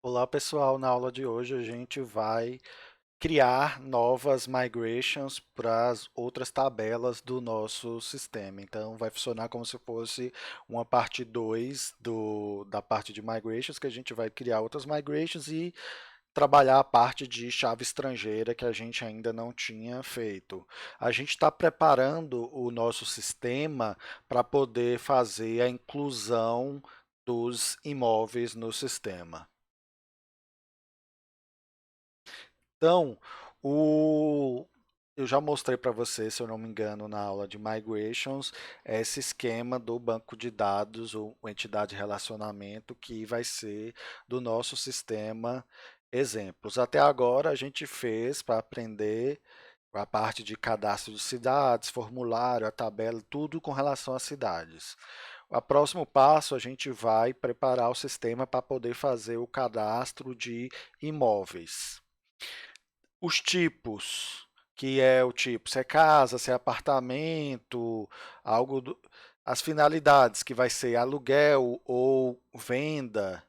Olá pessoal, na aula de hoje a gente vai criar novas migrations para as outras tabelas do nosso sistema. Então vai funcionar como se fosse uma parte 2 da parte de migrations, que a gente vai criar outras migrations e trabalhar a parte de chave estrangeira que a gente ainda não tinha feito. A gente está preparando o nosso sistema para poder fazer a inclusão dos imóveis no sistema. Então, o... eu já mostrei para você, se eu não me engano, na aula de Migrations, esse esquema do banco de dados, ou entidade de relacionamento, que vai ser do nosso sistema exemplos. Até agora, a gente fez para aprender a parte de cadastro de cidades, formulário, a tabela, tudo com relação às cidades. O próximo passo, a gente vai preparar o sistema para poder fazer o cadastro de imóveis. Os tipos, que é o tipo, se é casa, se é apartamento, algo do, as finalidades, que vai ser aluguel ou venda.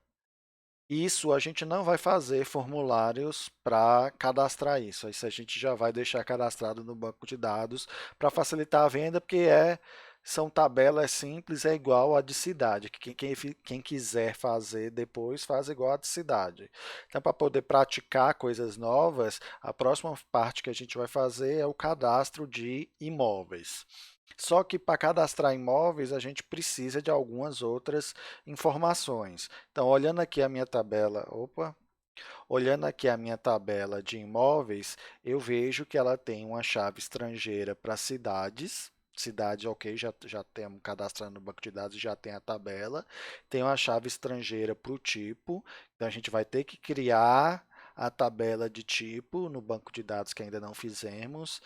Isso a gente não vai fazer formulários para cadastrar isso. Isso a gente já vai deixar cadastrado no banco de dados para facilitar a venda, porque são tabelas simples, é igual a de cidade. Quem quiser fazer depois, faz igual a de cidade. Então, para poder praticar coisas novas, a próxima parte que a gente vai fazer é o cadastro de imóveis. Só que para cadastrar imóveis, a gente precisa de algumas outras informações. Então, olhando aqui a minha tabela, olhando aqui a minha tabela de imóveis, eu vejo que ela tem uma chave estrangeira para cidades. Cidade, ok, já temos cadastrando no banco de dados, já tem a tabela. Tem uma chave estrangeira para o tipo, então a gente vai ter que criar a tabela de tipo no banco de dados que ainda não fizemos.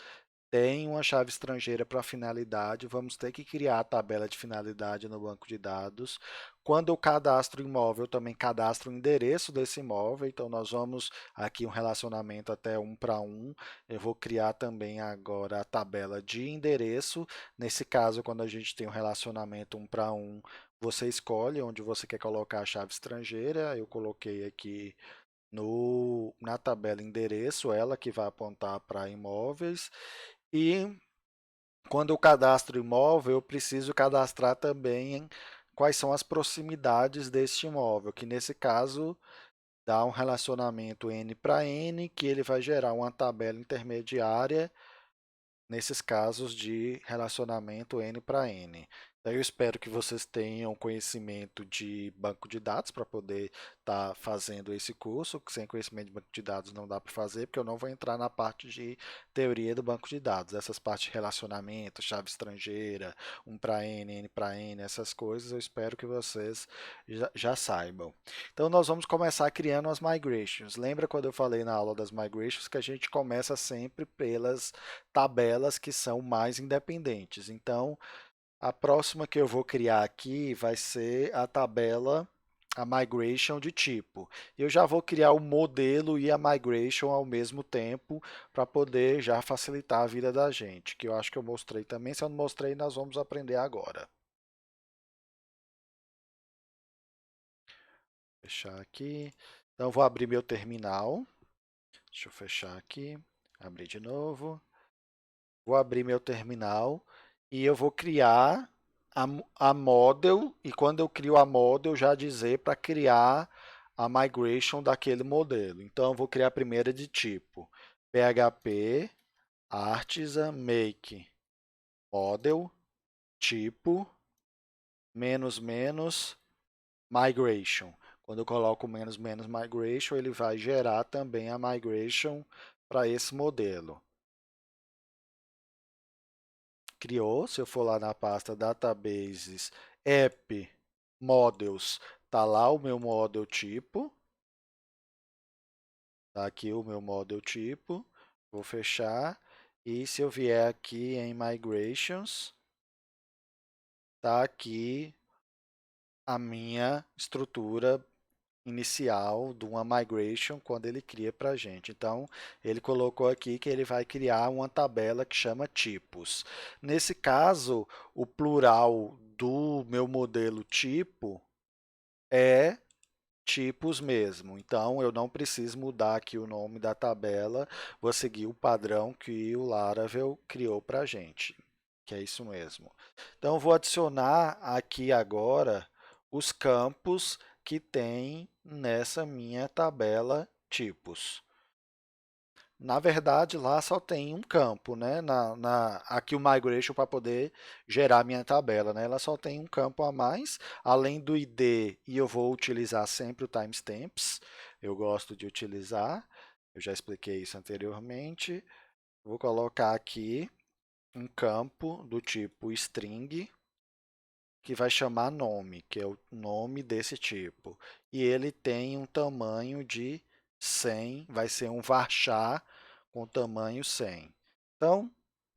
Tem uma chave estrangeira para finalidade, vamos ter que criar a tabela de finalidade no banco de dados. Quando eu cadastro o imóvel, eu também cadastro o endereço desse imóvel, então nós vamos aqui um relacionamento até 1 para 1. Eu vou criar também agora a tabela de endereço. Nesse caso, quando a gente tem um relacionamento 1 para 1, você escolhe onde você quer colocar a chave estrangeira. Eu coloquei aqui na tabela endereço, ela que vai apontar para imóveis. E quando eu cadastro imóvel, eu preciso cadastrar também quais são as proximidades deste imóvel, que nesse caso dá um relacionamento N para N, que ele vai gerar uma tabela intermediária nesses casos de relacionamento N para N. Então, eu espero que vocês tenham conhecimento de banco de dados para poder estar fazendo esse curso. Sem conhecimento de banco de dados não dá para fazer, porque eu não vou entrar na parte de teoria do banco de dados. Essas partes de relacionamento, chave estrangeira, 1 para N, N para N, essas coisas, eu espero que vocês já saibam. Então, nós vamos começar criando as migrations. Lembra quando eu falei na aula das migrations que a gente começa sempre pelas tabelas que são mais independentes. Então, a próxima que eu vou criar aqui vai ser a tabela, a migration de tipo. Eu já vou criar o modelo e a migration ao mesmo tempo para poder já facilitar a vida da gente, que eu acho que eu mostrei também. Se eu não mostrei, nós vamos aprender agora. Fechar aqui. Então, vou abrir meu terminal. Deixa eu fechar aqui. Abrir de novo. Vou abrir meu terminal e eu vou criar a model, e quando eu crio a model, já dizer para criar a migration daquele modelo. Então, eu vou criar a primeira de tipo PHP artisan make model tipo menos menos migration. Quando eu coloco menos menos migration, ele vai gerar também a migration para esse modelo. Criou, se eu for lá na pasta Databases, App, Models, tá lá o meu model tipo, tá aqui o meu model tipo, vou fechar, e se eu vier aqui em Migrations, tá aqui a minha estrutura inicial de uma migration quando ele cria para a gente. Então, ele colocou aqui que ele vai criar uma tabela que chama tipos. Nesse caso, o plural do meu modelo tipo é tipos mesmo. Então, eu não preciso mudar aqui o nome da tabela, vou seguir o padrão que o Laravel criou para a gente, que é isso mesmo. Então, vou adicionar aqui agora os campos que tem nessa minha tabela tipos. Na verdade, lá só tem um campo, né? Aqui o migration para poder gerar minha tabela, né? Ela só tem um campo a mais, além do ID, e eu vou utilizar sempre o timestamps. Eu gosto de utilizar, eu já expliquei isso anteriormente. Vou colocar aqui um campo do tipo string, que vai chamar nome, que é o nome desse tipo. E ele tem um tamanho de 100, vai ser um varchar com tamanho 100. Então,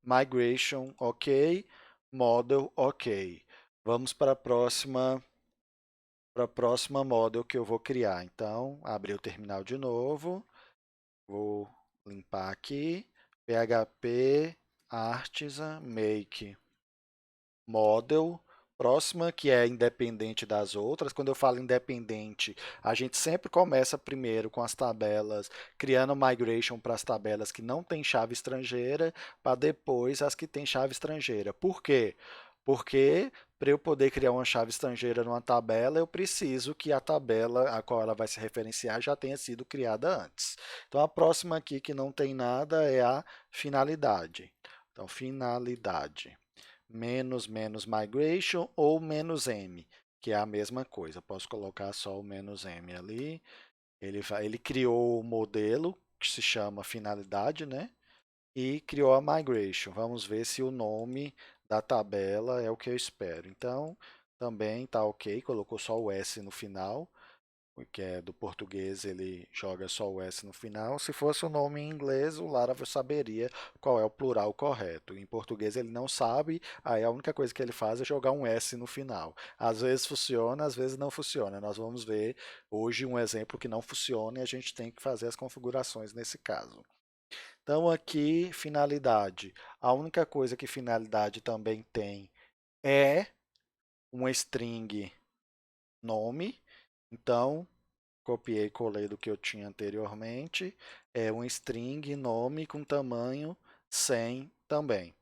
migration, ok, model, ok. Vamos para a próxima model que eu vou criar. Então, abrir o terminal de novo, vou limpar aqui, php artisan make model, próxima, que é independente das outras. Quando eu falo independente, a gente sempre começa primeiro com as tabelas, criando migration para as tabelas que não têm chave estrangeira, para depois as que têm chave estrangeira. Por quê? Porque para eu poder criar uma chave estrangeira numa tabela, eu preciso que a tabela a qual ela vai se referenciar já tenha sido criada antes. Então, a próxima aqui que não tem nada é a finalidade. Então, finalidade menos menos migration ou menos m, que é a mesma coisa. Posso colocar só o menos m ali. Ele criou o modelo que se chama finalidade, né? E criou a migration. Vamos ver se o nome da tabela é o que eu espero. Então, também está ok, colocou só o S no final, que é do português, ele joga só o S no final. Se fosse o nome em inglês, o Laravel saberia qual é o plural correto. Em português ele não sabe, aí a única coisa que ele faz é jogar um S no final. Às vezes funciona, às vezes não funciona. Nós vamos ver hoje um exemplo que não funciona e a gente tem que fazer as configurações nesse caso. Então aqui, finalidade. A única coisa que finalidade também tem é uma string nome. Então, copiei e colei do que eu tinha anteriormente, é um string nome com tamanho 100 também,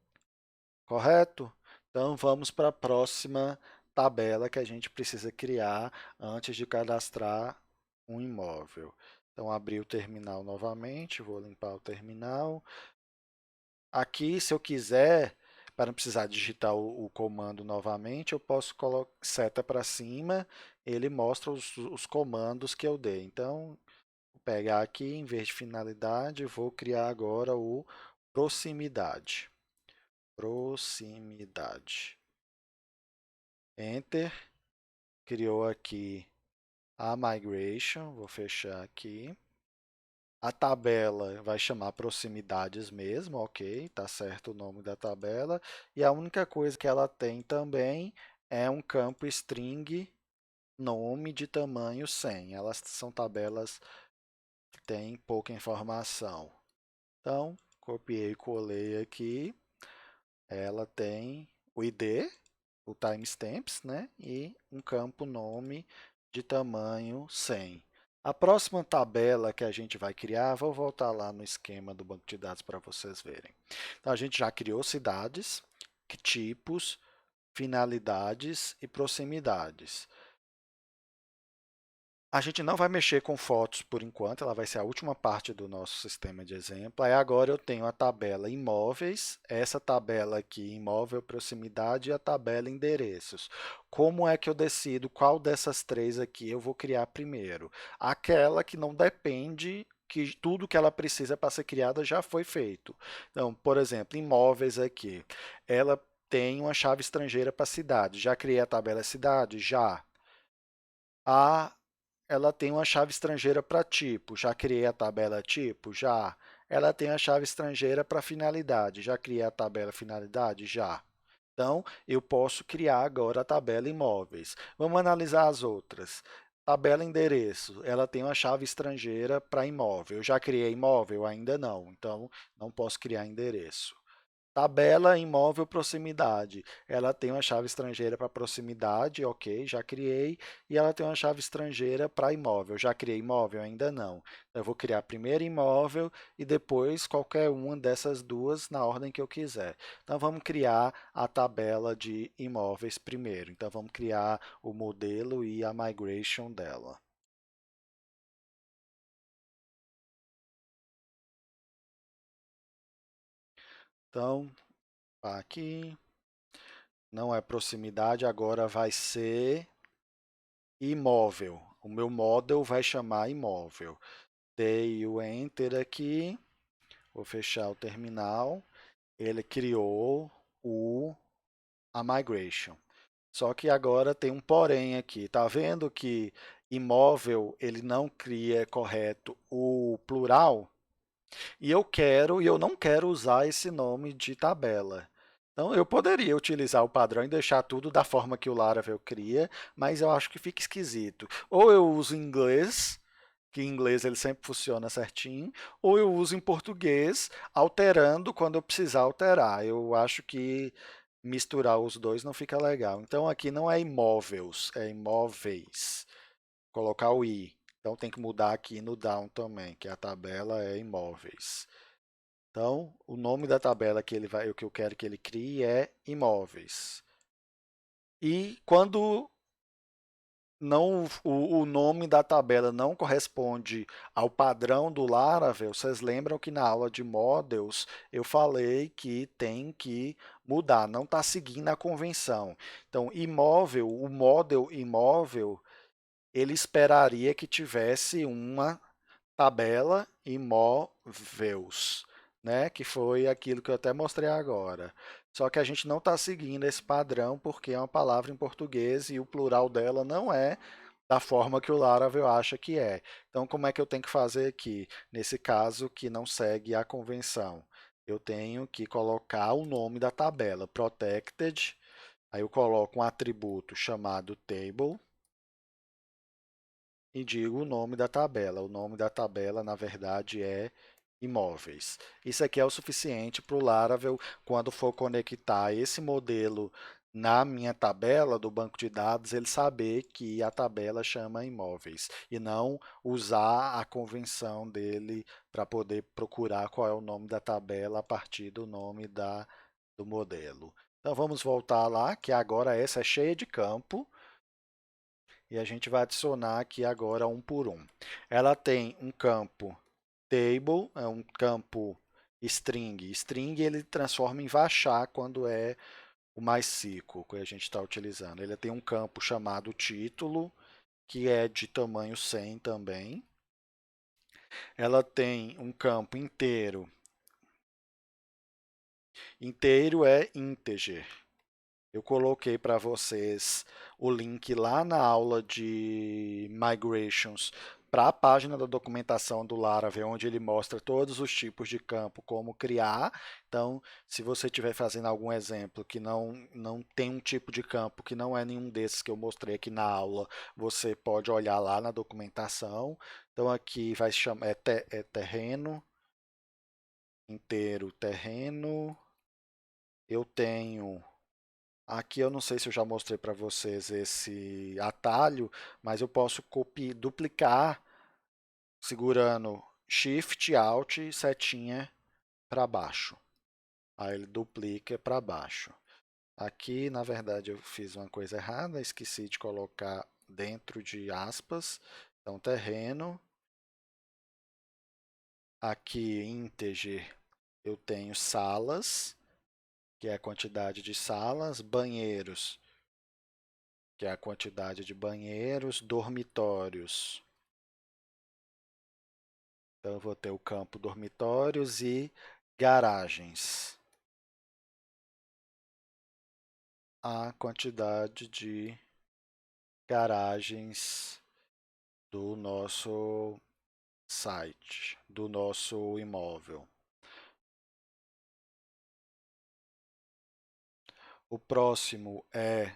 correto? Então vamos para a próxima tabela que a gente precisa criar antes de cadastrar um imóvel. Então abri o terminal novamente, vou limpar o terminal. Aqui, se eu quiser, para não precisar digitar o comando novamente, eu posso colocar seta para cima, ele mostra os comandos que eu dei. Então, vou pegar aqui, em vez de finalidade, vou criar agora o proximidade. Proximidade. Enter. Criou aqui a migration. Vou fechar aqui. A tabela vai chamar proximidades mesmo, ok, tá certo o nome da tabela. E a única coisa que ela tem também é um campo string nome de tamanho 100. Elas são tabelas que têm pouca informação. Então, copiei e colei aqui. Ela tem o ID, o timestamps, né? E um campo nome de tamanho 100. A próxima tabela que a gente vai criar, vou voltar lá no esquema do banco de dados para vocês verem. Então, a gente já criou cidades, tipos, finalidades e proximidades. A gente não vai mexer com fotos por enquanto, ela vai ser a última parte do nosso sistema de exemplo. Aí agora eu tenho a tabela imóveis, essa tabela aqui, imóvel, proximidade, e a tabela endereços. Como é que eu decido qual dessas três aqui eu vou criar primeiro? Aquela que não depende, que tudo que ela precisa para ser criada já foi feito. Então, por exemplo, imóveis aqui, ela tem uma chave estrangeira para cidade. Já criei a tabela cidade? Já. A ela tem uma chave estrangeira para tipo. Já criei a tabela tipo? Já. Ela tem a chave estrangeira para finalidade. Já criei a tabela finalidade? Já. Então, eu posso criar agora a tabela imóveis. Vamos analisar as outras. Tabela endereço, ela tem uma chave estrangeira para imóvel. Eu já criei imóvel? Ainda não, então não posso criar endereço. tabela imóvel proximidade. Ela tem uma chave estrangeira para proximidade, ok, já criei. E ela tem uma chave estrangeira para imóvel. Já criei imóvel? Ainda não. Eu vou criar primeiro imóvel e depois qualquer uma dessas duas na ordem que eu quiser. Então vamos criar a tabela de imóveis primeiro. Então vamos criar o modelo e a migration dela. Então, aqui não é proximidade, agora vai ser imóvel. O meu model vai chamar imóvel. Dei o Enter aqui, vou fechar o terminal. Ele criou a migration. Só que agora tem um porém aqui. Tá vendo que imóvel ele não cria correto o plural? E eu não quero usar esse nome de tabela. Então, eu poderia utilizar o padrão e deixar tudo da forma que o Laravel cria, mas eu acho que fica esquisito. Ou eu uso em inglês, que em inglês ele sempre funciona certinho, ou eu uso em português, alterando quando eu precisar alterar. Eu acho que misturar os dois não fica legal. Então, aqui não é imóveis, é imóveis. Colocar o i. Então, tem que mudar aqui no down também, que a tabela é imóveis. Então, o nome da tabela que eu quero que ele crie é imóveis. E quando não, o nome da tabela não corresponde ao padrão do Laravel, vocês lembram que na aula de models eu falei que tem que mudar, não está seguindo a convenção. Então, imóvel, o model imóvel, ele esperaria que tivesse uma tabela imóveis, né? Que foi aquilo que eu até mostrei agora. Só que a gente não está seguindo esse padrão porque é uma palavra em português e o plural dela não é da forma que o Laravel acha que é. Então, como é que eu tenho que fazer aqui? Nesse caso que não segue a convenção, eu tenho que colocar o nome da tabela, protected, aí eu coloco um atributo chamado table, e digo o nome da tabela. O nome da tabela, na verdade, é imóveis. Isso aqui é o suficiente para o Laravel, quando for conectar esse modelo na minha tabela do banco de dados, ele saber que a tabela chama imóveis e não usar a convenção dele para poder procurar qual é o nome da tabela a partir do nome do modelo. Então vamos voltar lá, que agora essa é cheia de campo. E a gente vai adicionar aqui agora um por um. Ela tem um campo table, é um campo string. String ele transforma em varchar quando é o MySQL que a gente está utilizando. Ele tem um campo chamado título, que é de tamanho 100 também. Ela tem um campo inteiro. Inteiro é integer. Eu coloquei para vocês o link lá na aula de Migrations para a página da documentação do Laravel, onde ele mostra todos os tipos de campo, como criar. Então, se você estiver fazendo algum exemplo que não tem um tipo de campo que não é nenhum desses que eu mostrei aqui na aula, você pode olhar lá na documentação. Então, aqui vai chamar é terreno, inteiro terreno. Eu tenho aqui eu não sei se eu já mostrei para vocês esse atalho, mas eu posso duplicar segurando Shift, Alt e setinha para baixo. Aí ele duplica para baixo. Aqui, na verdade, eu fiz uma coisa errada, esqueci de colocar dentro de aspas. Então, terreno. Aqui, integer, eu tenho salas, que é a quantidade de salas, banheiros, que é a quantidade de banheiros, dormitórios. Então, eu vou ter o campo dormitórios e garagens. A quantidade de garagens do nosso site, do nosso imóvel. O próximo é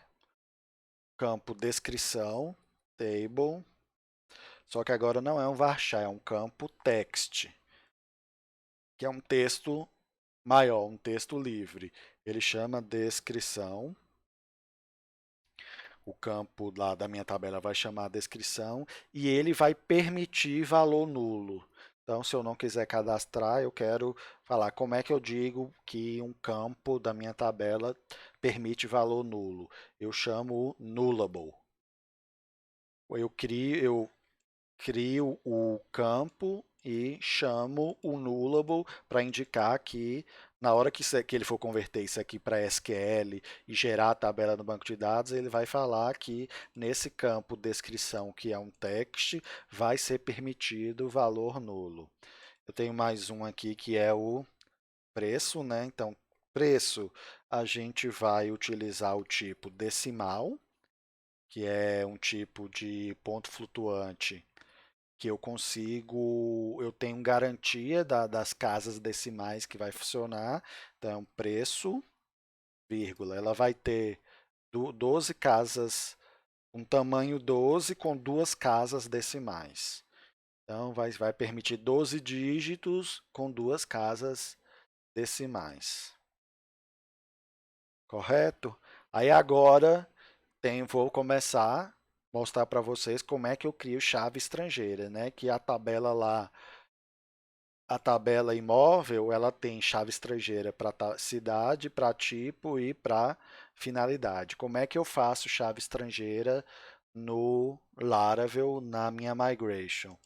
campo descrição, table, só que agora não é um varchar, é um campo text, que é um texto maior, um texto livre, ele chama descrição. O campo lá da minha tabela vai chamar descrição e ele vai permitir valor nulo. Então, se eu não quiser cadastrar, eu quero falar como é que eu digo que um campo da minha tabela permite valor nulo. Eu chamo o nullable. Eu crio o campo e chamo o nullable para indicar que na hora que ele for converter isso aqui para SQL e gerar a tabela no banco de dados, ele vai falar que nesse campo descrição, que é um text, vai ser permitido o valor nulo. Eu tenho mais um aqui que é o preço, né? Então, preço, a gente vai utilizar o tipo decimal, que é um tipo de ponto flutuante que eu tenho garantia das casas decimais que vai funcionar. Então, preço, vírgula, ela vai ter 12 casas, um tamanho 12 com duas casas decimais. Então, vai permitir 12 dígitos com duas casas decimais. Correto? Aí agora vou começar a mostrar para vocês como é que eu crio chave estrangeira, né? Que a tabela lá, a tabela imóvel, ela tem chave estrangeira para cidade, para tipo e para finalidade. Como é que eu faço chave estrangeira no Laravel na minha migration?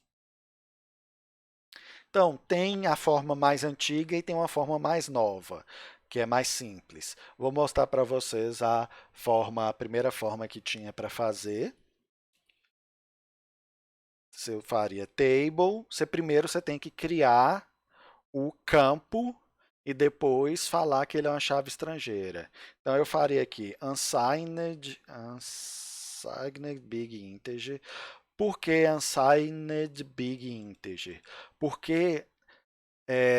Então, tem a forma mais antiga e tem uma forma mais nova, que é mais simples. Vou mostrar para vocês a primeira forma que tinha para fazer. Você faria table, primeiro você tem que criar o campo e depois falar que ele é uma chave estrangeira. Então eu faria aqui unsigned big integer. Por que unsigned big integer? Porque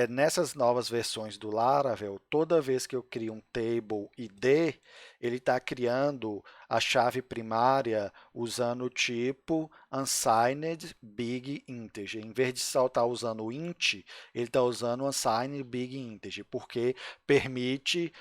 nessas novas versões do Laravel, toda vez que eu crio um table ID, ele está criando a chave primária usando o tipo unsigned big integer. Em vez de só estar usando o int, ele está usando unsigned big integer, porque permite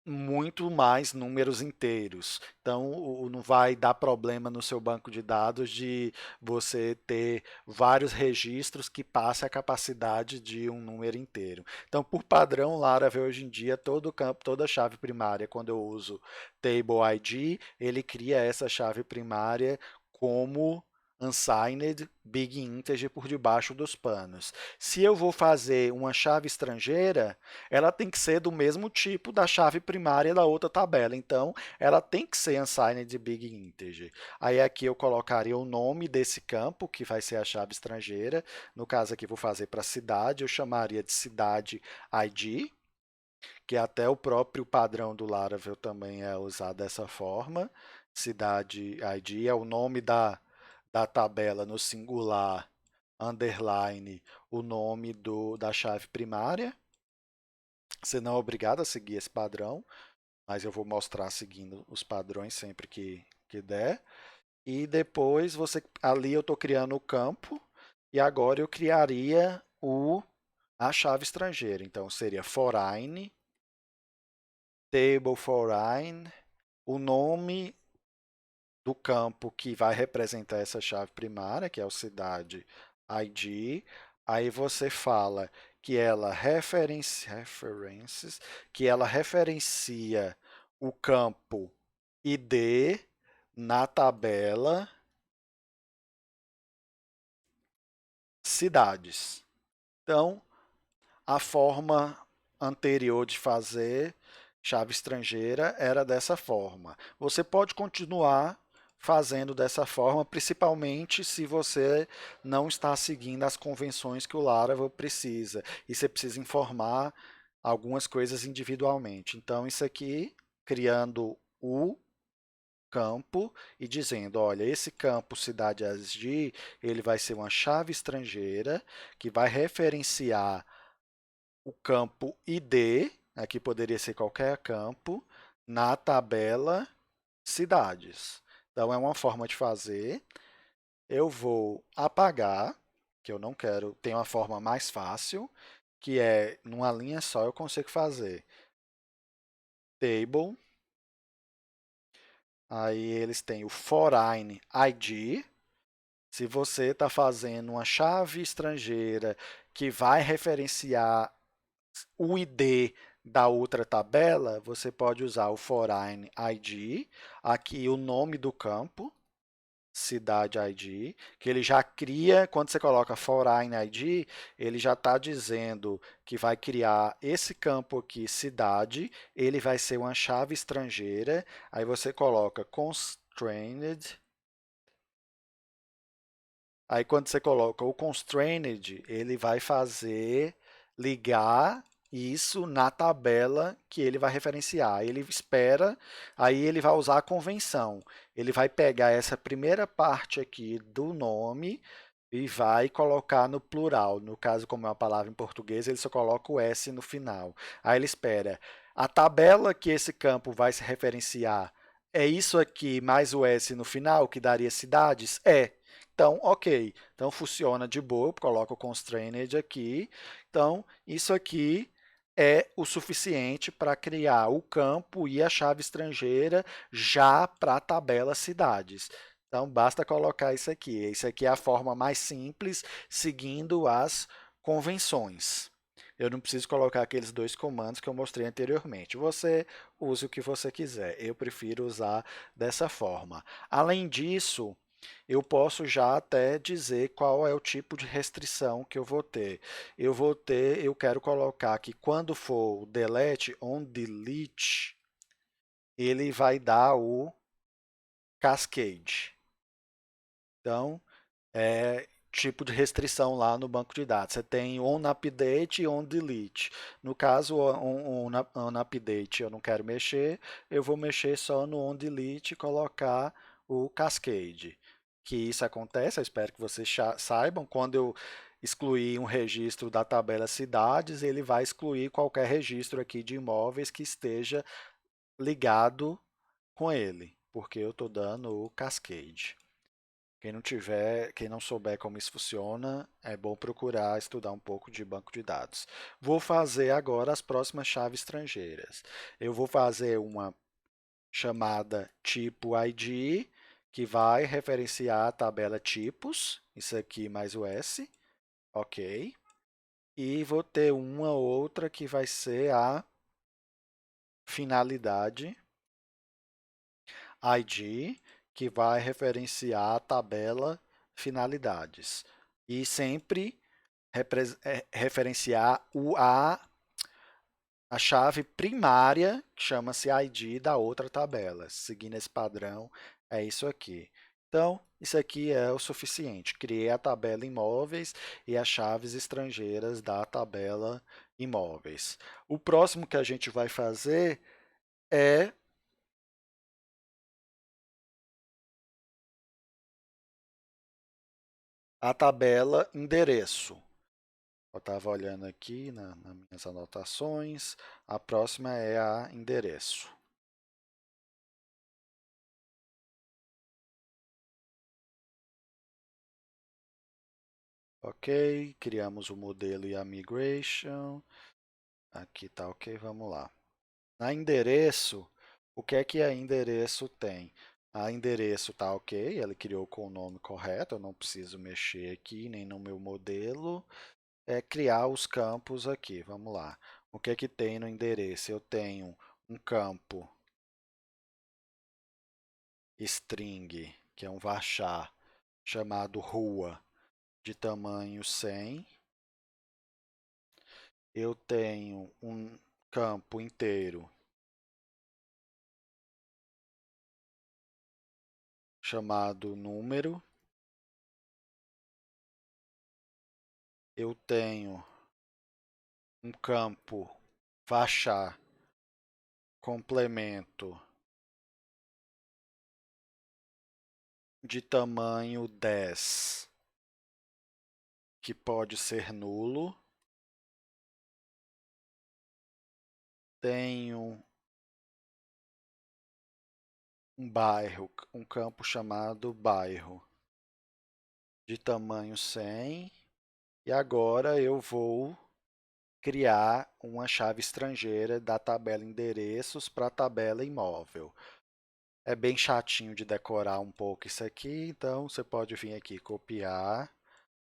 muito mais números inteiros. Então, não vai dar problema no seu banco de dados de você ter vários registros que passem a capacidade de um número inteiro. Então, por padrão, Laravel hoje em dia, todo campo, toda chave primária, quando eu uso table ID, ele cria essa chave primária como unsigned big integer por debaixo dos panos. Se eu vou fazer uma chave estrangeira, ela tem que ser do mesmo tipo da chave primária da outra tabela. Então, ela tem que ser unsigned big integer. Aí aqui eu colocaria o nome desse campo, que vai ser a chave estrangeira. No caso aqui, vou fazer para cidade, eu chamaria de cidade ID, que até o próprio padrão do Laravel também é usado dessa forma. Cidade ID é o nome da tabela no singular, underline, o nome da chave primária. Você não é obrigado a seguir esse padrão, mas eu vou mostrar seguindo os padrões sempre que der. E depois ali eu estou criando o campo e agora eu criaria a chave estrangeira. Então seria foreign, table foreign, o nome do campo que vai representar essa chave primária, que é o cidade ID. Aí você fala que ela que ela referencia o campo ID na tabela cidades. Então, a forma anterior de fazer chave estrangeira era dessa forma. Você pode continuar fazendo dessa forma, principalmente se você não está seguindo as convenções que o Laravel precisa e você precisa informar algumas coisas individualmente. Então, isso aqui, criando o campo e dizendo, olha, esse campo cidade ASD, ele vai ser uma chave estrangeira que vai referenciar o campo ID, aqui poderia ser qualquer campo, na tabela cidades. Então, é uma forma de fazer. Eu vou apagar, que eu não quero, tem uma forma mais fácil. que é numa linha só eu consigo fazer table, aí eles têm o foreign ID. Se você está fazendo uma chave estrangeira que vai referenciar o ID da outra tabela, você pode usar o foreign ID, aqui o nome do campo, cidade ID, que ele já cria, quando você coloca foreign ID, ele já está dizendo que vai criar esse campo aqui, cidade, ele vai ser uma chave estrangeira, aí você coloca constrained. Aí quando você coloca o constrained, ele vai fazer ligar isso na tabela que ele vai referenciar. Ele espera, aí ele vai usar a convenção. Ele vai pegar essa primeira parte aqui do nome e vai colocar no plural. No caso, como é uma palavra em português, ele só coloca o S no final. Aí ele espera. A tabela que esse campo vai se referenciar é isso aqui mais o S no final, que daria cidades? É. Então, ok. Então, funciona de boa. Coloca o constrained aqui. Então, isso aqui é o suficiente para criar o campo e a chave estrangeira já para a tabela cidades. Então, basta colocar isso aqui. Isso aqui é a forma mais simples, seguindo as convenções. Eu não preciso colocar aqueles dois comandos que eu mostrei anteriormente. Você use o que você quiser. Eu prefiro usar dessa forma. Além disso, eu posso já até dizer qual é o tipo de restrição que eu vou ter. Eu quero colocar que quando for o delete on delete, ele vai dar o cascade. Então, é tipo de restrição lá no banco de dados. Você tem on update e on delete. No caso, on update eu não quero mexer, eu vou mexer só no on delete e colocar o cascade. Que isso acontece, eu espero que vocês saibam, quando eu excluir um registro da tabela cidades, ele vai excluir qualquer registro aqui de imóveis que esteja ligado com ele, porque eu estou dando o cascade. Quem não souber como isso funciona, é bom procurar estudar um pouco de banco de dados. Vou fazer agora as próximas chaves estrangeiras. Eu vou fazer uma chamada tipo ID, que vai referenciar a tabela tipos, isso aqui mais o S, ok. E vou ter uma outra que vai ser a finalidade ID, que vai referenciar a tabela finalidades. E sempre referenciar a chave primária, que chama-se ID da outra tabela. Seguindo esse padrão, é isso aqui. Então, isso aqui é o suficiente. Criei a tabela imóveis e as chaves estrangeiras da tabela imóveis. O próximo que a gente vai fazer é a tabela endereço. Eu estava olhando aqui nas minhas anotações. A próxima é a endereço. Ok, criamos o modelo e a migration. Aqui está ok, vamos lá. Na endereço, o que é que a endereço tem? A endereço está ok, ele criou com o nome correto, eu não preciso mexer aqui nem no meu modelo. É criar os campos aqui, vamos lá. O que é que tem no endereço? Eu tenho um campo string, que é um varchar, chamado rua, de tamanho 100. Eu tenho um campo inteiro chamado número. Eu tenho um campo varchar complemento de tamanho 10, que pode ser nulo. Tenho um bairro, um campo chamado bairro, de tamanho 100. E agora eu vou criar uma chave estrangeira da tabela endereços para a tabela imóvel. É bem chatinho de decorar um pouco isso aqui, então você pode vir aqui copiar,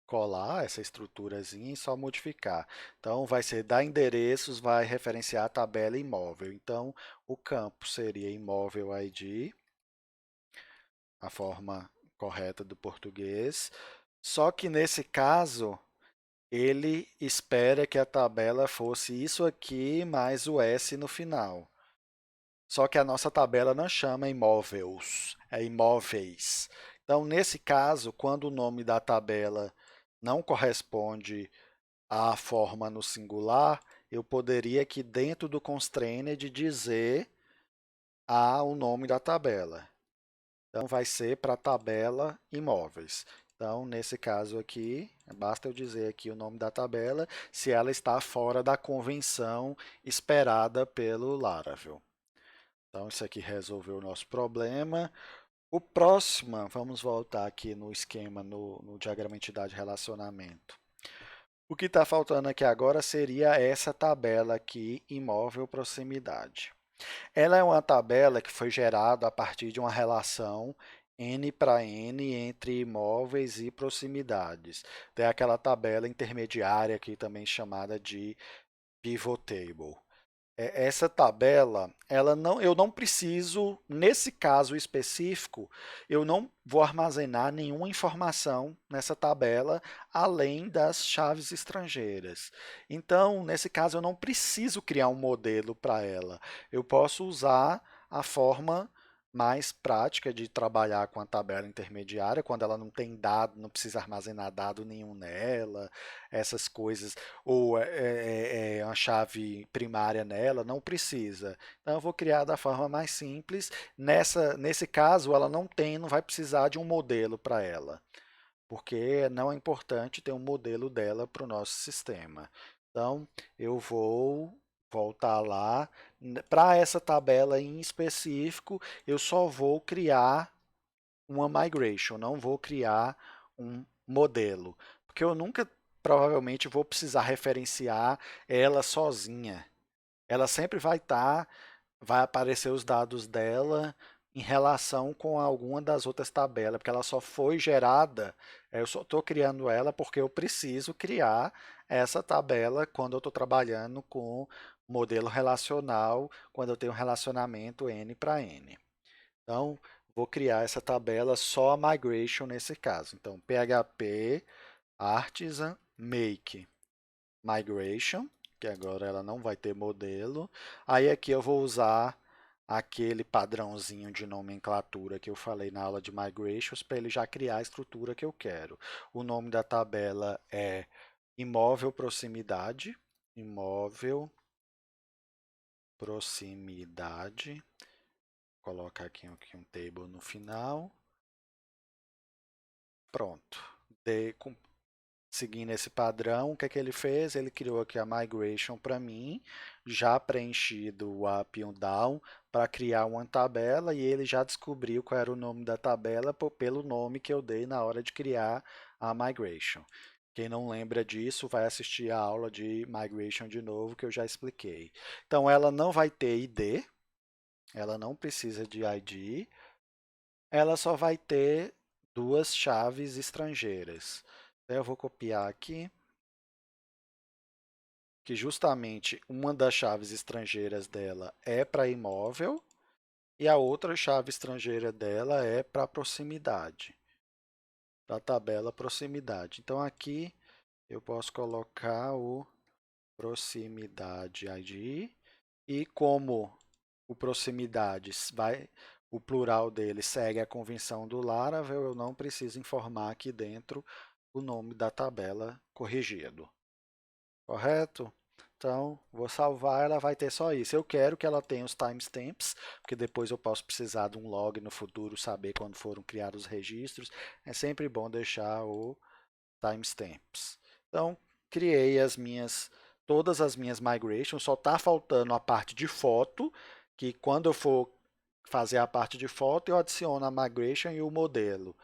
colar essa estruturazinha e só modificar. Então vai ser da endereços, vai referenciar a tabela imóvel. Então o campo seria imóvel ID, a forma correta do português. Só que nesse caso, ele espera que a tabela fosse isso aqui mais o S no final. Só que a nossa tabela não chama imóveis, é imóveis. Então, nesse caso, quando o nome da tabela não corresponde à forma no singular, eu poderia aqui dentro do constrained dizer o nome da tabela. Então, vai ser para a tabela imóveis. Então, nesse caso aqui, basta eu dizer aqui o nome da tabela, se ela está fora da convenção esperada pelo Laravel. Então, isso aqui resolveu o nosso problema. O próximo, vamos voltar aqui no esquema, no diagrama entidade-relacionamento. O que está faltando aqui agora seria essa tabela aqui, imóvel proximidade. Ela é uma tabela que foi gerada a partir de uma relação N para N entre imóveis e proximidades. Tem aquela tabela intermediária aqui também chamada de pivot table. Essa tabela, eu não preciso, nesse caso específico, eu não vou armazenar nenhuma informação nessa tabela além das chaves estrangeiras. Então, nesse caso, eu não preciso criar um modelo para ela. Eu posso usar a forma mais prática de trabalhar com a tabela intermediária, quando ela não tem dado, não precisa armazenar dado nenhum nela, essas coisas, ou uma chave primária nela, não precisa. Então, eu vou criar da forma mais simples. Nesse caso, ela não vai precisar de um modelo para ela, porque não é importante ter um modelo dela para o nosso sistema. Então, eu vou voltar lá. Para essa tabela em específico, eu só vou criar uma migration, não vou criar um modelo, porque eu nunca provavelmente vou precisar referenciar ela sozinha. Ela sempre vai aparecer os dados dela em relação com alguma das outras tabelas, porque ela só foi gerada, eu só estou criando ela porque eu preciso criar essa tabela quando eu estou trabalhando com modelo relacional, quando eu tenho um relacionamento N para N. Então, vou criar essa tabela só a migration nesse caso. Então, PHP artisan make migration, que agora ela não vai ter modelo. Aí aqui eu vou usar aquele padrãozinho de nomenclatura que eu falei na aula de migrations para ele já criar a estrutura que eu quero. O nome da tabela é imóvel proximidade, imóvel proximidade. Vou colocar aqui um table no final. Pronto. Seguindo esse padrão, o que é que ele fez? Ele criou aqui a migration para mim, já preenchido o up e o down, para criar uma tabela, e ele já descobriu qual era o nome da tabela pelo nome que eu dei na hora de criar a migration. Quem não lembra disso, vai assistir a aula de migration de novo, que eu já expliquei. Então, ela não vai ter ID, ela não precisa de ID, ela só vai ter duas chaves estrangeiras. Então, eu vou copiar aqui, que justamente uma das chaves estrangeiras dela é para imóvel e a outra chave estrangeira dela é para proximidade, da tabela proximidade. Então, aqui eu posso colocar o proximidade ID e como o proximidades o plural dele segue a convenção do Laravel, eu não preciso informar aqui dentro o nome da tabela corrigido. Correto? Então, vou salvar, ela vai ter só isso. Eu quero que ela tenha os timestamps, porque depois eu posso precisar de um log no futuro, saber quando foram criados os registros. É sempre bom deixar o timestamps. Então, criei todas as minhas migrations, só está faltando a parte de foto, que quando eu for fazer a parte de foto, eu adiciono a migration e o modelo.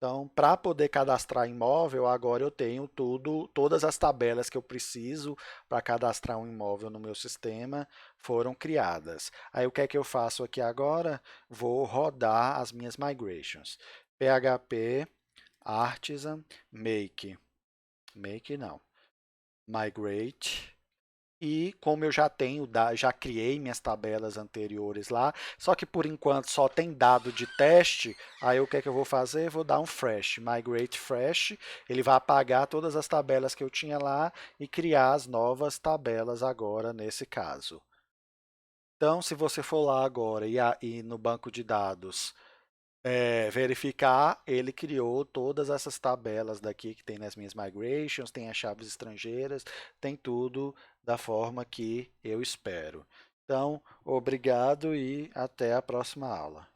Então, para poder cadastrar imóvel, agora eu tenho todas as tabelas que eu preciso para cadastrar um imóvel no meu sistema foram criadas. Aí o que é que eu faço aqui agora? Vou rodar as minhas migrations. PHP artisan make não, migrate. E como eu já tenho, já criei minhas tabelas anteriores lá, só que por enquanto só tem dado de teste, aí o que é que eu vou fazer? Vou dar um fresh, migrate fresh, ele vai apagar todas as tabelas que eu tinha lá e criar as novas tabelas agora nesse caso. Então, se você for lá agora e no banco de dados verificar, ele criou todas essas tabelas daqui que tem nas minhas migrations, tem as chaves estrangeiras, tem tudo da forma que eu espero. Então, obrigado e até a próxima aula.